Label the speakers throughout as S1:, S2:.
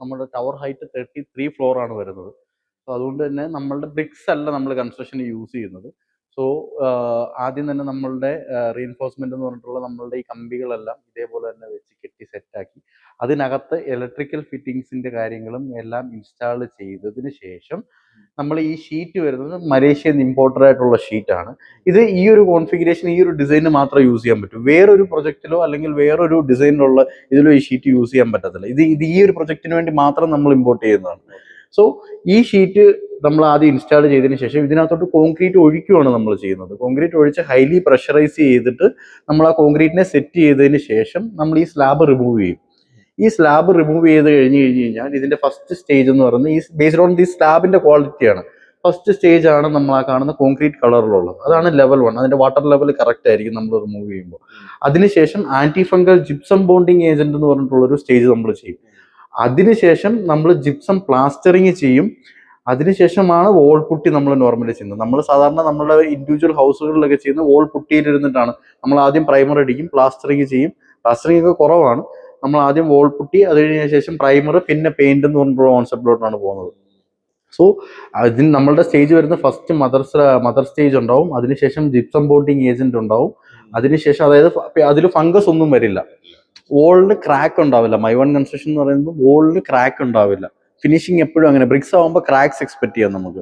S1: നമ്മുടെ tower height 33 floor ആണ് വരുന്നത്. സോ അതുകൊണ്ട് തന്നെ നമ്മളുടെ ബ്രിക്സ് അല്ല നമ്മൾ കൺസ്ട്രക്ഷന് യൂസ് ചെയ്യുന്നത്. സോ ആദ്യം തന്നെ നമ്മളുടെ റീഎൻഫോഴ്സ്മെന്റ് എന്ന് പറഞ്ഞിട്ടുള്ള നമ്മളുടെ ഈ കമ്പികളെല്ലാം ഇതേപോലെ തന്നെ വെച്ച് കെട്ടി സെറ്റാക്കി അതിനകത്ത് ഇലക്ട്രിക്കൽ ഫിറ്റിങ്സിന്റെ കാര്യങ്ങളും എല്ലാം ഇൻസ്റ്റാൾ ചെയ്തതിന് ശേഷം നമ്മൾ ഈ ഷീറ്റ് വരുന്നത് മലേഷ്യയിൽ നിന്ന് ഇമ്പോർട്ടഡ് ആയിട്ടുള്ള ഷീറ്റാണ്. ഇത് ഈ ഒരു കോൺഫിഗറേഷൻ ഈ ഒരു ഡിസൈനിന് മാത്രമേ യൂസ് ചെയ്യാൻ പറ്റൂ. വേറൊരു പ്രൊജക്റ്റിലോ അല്ലെങ്കിൽ വേറൊരു ഡിസൈനിലുള്ള ഇതിലോ ഈ ഷീറ്റ് യൂസ് ചെയ്യാൻ പറ്റത്തില്ല. ഇത് ഈ ഒരു പ്രൊജക്റ്റിന് വേണ്ടി മാത്രം നമ്മൾ ഇമ്പോർട്ട് ചെയ്യുന്നതാണ്. സോ ഈ ഷീറ്റ് നമ്മൾ ആദ്യം ഇൻസ്റ്റാൾ ചെയ്തതിന് ശേഷം ഇതിനകത്തോട്ട് കോൺക്രീറ്റ് ഒഴിക്കുകയാണ് നമ്മൾ ചെയ്യുന്നത്. കോൺക്രീറ്റ് ഒഴിച്ച് ഹൈലി പ്രഷറൈസ് ചെയ്തിട്ട് നമ്മൾ ആ കോൺക്രീറ്റിനെ സെറ്റ് ചെയ്തതിന് ശേഷം നമ്മൾ ഈ സ്ലാബ് റിമൂവ് ചെയ്യും. ഈ സ്ലാബ് റിമൂവ് ചെയ്ത് കഴിഞ്ഞാൽ ഇതിന്റെ ഫസ്റ്റ് സ്റ്റേജ് എന്ന് പറയുന്നത് ഈ ബേസ്ഡ് ഓൺ ദി സ്ലാബിന്റെ ക്വാളിറ്റിയാണ്. ഫസ്റ്റ് സ്റ്റേജ് ആണ് നമ്മൾ ആ കാണുന്ന കോൺക്രീറ്റ് കളറിലുള്ളത്. അതാണ് ലെവൽ 1. അതിന്റെ വാട്ടർ ലെവൽ കറക്റ്റ് ആയിരിക്കും നമ്മൾ റിമൂവ് ചെയ്യുമ്പോൾ. അതിനുശേഷം anti fungal gypsum bonding agent എന്ന് പറഞ്ഞിട്ടുള്ള ഒരു സ്റ്റേജ് നമ്മൾ ചെയ്യും. അതിനുശേഷം നമ്മൾ ജിപ്സം പ്ലാസ്റ്ററിങ് ചെയ്യും. അതിനുശേഷമാണ് വോൾ പുട്ടി നമ്മൾ നോർമലി ചെയ്യുന്നത്. നമ്മൾ സാധാരണ നമ്മുടെ ഇൻഡിവിജ്വൽ ഹൗസുകളിലൊക്കെ ചെയ്യുന്ന വോൾ പുട്ടിയിലിരുന്നിട്ടാണ് നമ്മൾ ആദ്യം പ്രൈമർ അടിക്കും, പ്ലാസ്റ്ററിങ് ചെയ്യും. പ്ലാസ്റ്ററിങ് ഒക്കെ കുറവാണ്. നമ്മൾ ആദ്യം വോൾ പുട്ടി, അത് കഴിഞ്ഞ ശേഷം പ്രൈമർ, പിന്നെ പെയിന്റ് എന്ന് പറഞ്ഞിട്ടുള്ള കോൺസെപ്റ്റിലോട്ടാണ് പോകുന്നത്. സോ അതിന് നമ്മളുടെ സ്റ്റേജ് വരുന്ന ഫസ്റ്റ് മദർ സ്റ്റേജ് ഉണ്ടാവും. അതിനുശേഷം ജിപ്സം ബോണ്ടിങ് ഏജന്റ് ഉണ്ടാവും. അതിനുശേഷം അതായത് അതിൽ ഫംഗസ് ഒന്നും വരില്ല, വോളിന് ക്രാക്ക് ഉണ്ടാവില്ല. മൈവൺ കൺസ്ട്രക്ഷൻ എന്ന് പറയുമ്പോൾ വോളിന് ക്രാക്ക് ഉണ്ടാവില്ല. ഫിനിഷിങ് എപ്പോഴും അങ്ങനെ. ബ്രിക്സ് ആകുമ്പോൾ ക്രാക്സ് എക്സ്പെക്ട് ചെയ്യാം നമുക്ക്.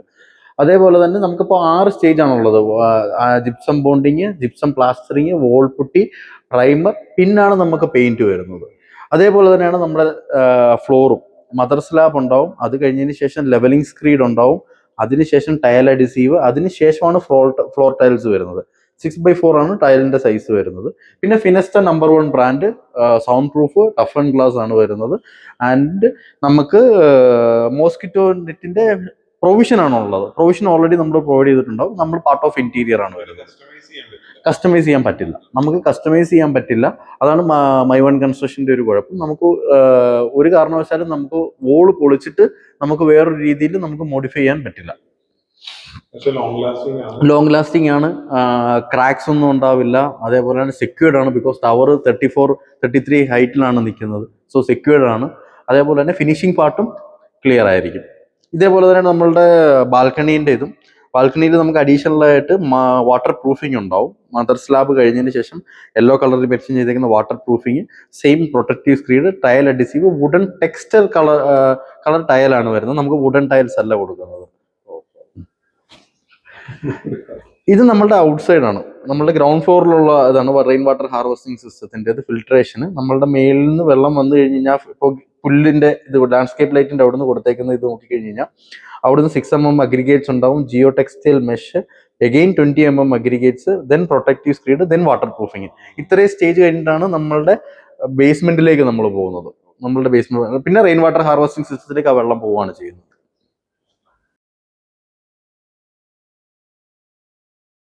S1: അതേപോലെ തന്നെ നമുക്കിപ്പോൾ 6 സ്റ്റേജ് ആണുള്ളത്. Gypsum bonding, gypsum plastering, wall putty, primer, പിന്നാണ് നമുക്ക് പെയിന്റ് വരുന്നത്. അതേപോലെ തന്നെയാണ് നമ്മുടെ ഫ്ലോറും. മദർ സ്ലാബ് ഉണ്ടാവും, അത് കഴിഞ്ഞതിന് ശേഷം ലെവലിംഗ് സ്ക്രീഡ് ഉണ്ടാവും, അതിനുശേഷം ടയൽ അഡിസീവ്, അതിനുശേഷമാണ് ഫ്ലോർ ടൈൽസ് വരുന്നത്. 6x4 ആണ് ടൈലിന്റെ സൈസ് വരുന്നത്. പിന്നെ Fenesta number 1 brand, sound proof, tough and glass ആണ് വരുന്നത്. ആൻഡ് നമുക്ക് മോസ്കിറ്റോ നെറ്റിന്റെ പ്രൊവിഷൻ ആണ് ഉള്ളത്. പ്രൊവിഷൻ ഓൾറെഡി നമ്മൾ പ്രൊവൈഡ് ചെയ്തിട്ടുണ്ടാവും. നമ്മൾ പാർട്ട് ഓഫ് ഇന്റീരിയർ ആണ് വരുന്നത്. കസ്റ്റമൈസ് ചെയ്യാൻ പറ്റില്ല, നമുക്ക് കസ്റ്റമൈസ് ചെയ്യാൻ പറ്റില്ല. അതാണ് മൈവൺ കൺസ്ട്രക്ഷന്റെ ഒരു കുഴപ്പം. നമുക്ക് ഒരു കാരണവശാലും നമുക്ക് വോള് പൊളിച്ചിട്ട് നമുക്ക് വേറൊരു രീതിയിൽ നമുക്ക് മോഡിഫൈ ചെയ്യാൻ പറ്റില്ല. ലോങ് ലാസ്റ്റിംഗ് ആണ്, ക്രാക്സ് ഒന്നും ഉണ്ടാവില്ല. അതേപോലെ തന്നെ സെക്യൂർഡ് ആണ്, ബിക്കോസ് ടവർ 33 ഹൈറ്റിലാണ് നിൽക്കുന്നത്. സോ സെക്യൂർഡ് ആണ്. അതേപോലെ തന്നെ ഫിനിഷിംഗ് പാർട്ടും ക്ലിയർ ആയിരിക്കും. ഇതേപോലെ തന്നെ നമ്മളുടെ ബാൽക്കണീൻ്റെ ഇതും, ബാൽക്കണിയിൽ നമുക്ക് അഡീഷണൽ ആയിട്ട് വാട്ടർ പ്രൂഫിംഗ് ഉണ്ടാവും. മദർ സ്ലാബ് കഴിഞ്ഞതിന് ശേഷം യെല്ലോ കളറിൽ മെൻഷൻ ചെയ്തേക്കുന്ന waterproofing, same protective screed, tile adhesive, wooden texture colour ടയലാണ് വരുന്നത്. നമുക്ക് വുഡൻ ടൈൽസ് അല്ല കൊടുക്കുന്നത്. ഇത് നമ്മളുടെ ഔട്ട് സൈഡ് ആണ്. നമ്മളുടെ ഗ്രൗണ്ട് ഫ്ലോറിലുള്ള ഇതാണ് റെയിൻ വാട്ടർ ഹാർവെസ്റ്റിംഗ് സിസ്റ്റത്തിന്റെ ഫിൽട്രേഷന്. നമ്മളുടെ മേലിൽ നിന്ന് വെള്ളം വന്നു കഴിഞ്ഞ് കഴിഞ്ഞാൽ ഇപ്പോൾ പുല്ലിന്റെ ഇത് ലാൻഡ്സ്കേപ്പ് ലൈറ്റിന്റെ അവിടെ നിന്ന് കൊടുത്തേക്കുന്ന ഇത് നോക്കിക്കഴിഞ്ഞ് കഴിഞ്ഞാൽ അവിടുന്ന് 6 mm അഗ്രിഗേറ്റ്സ് ഉണ്ടാവും, geo textile mesh, again 20 mm aggregates, then protective സ്ക്രീഡ്, then water proofing. ഇത്രയും സ്റ്റേജ് കഴിഞ്ഞിട്ടാണ് നമ്മളുടെ ബേസ്മെന്റിലേക്ക് നമ്മൾ പോകുന്നത്. നമ്മളുടെ ബേസ്മെന്റ് പിന്നെ റെയിൻ വാട്ടർ ഹാർവെസ്റ്റിംഗ് സിസ്റ്റത്തിലേക്ക് ആ വെള്ളം പോവുകയാണ് ചെയ്യുന്നത്.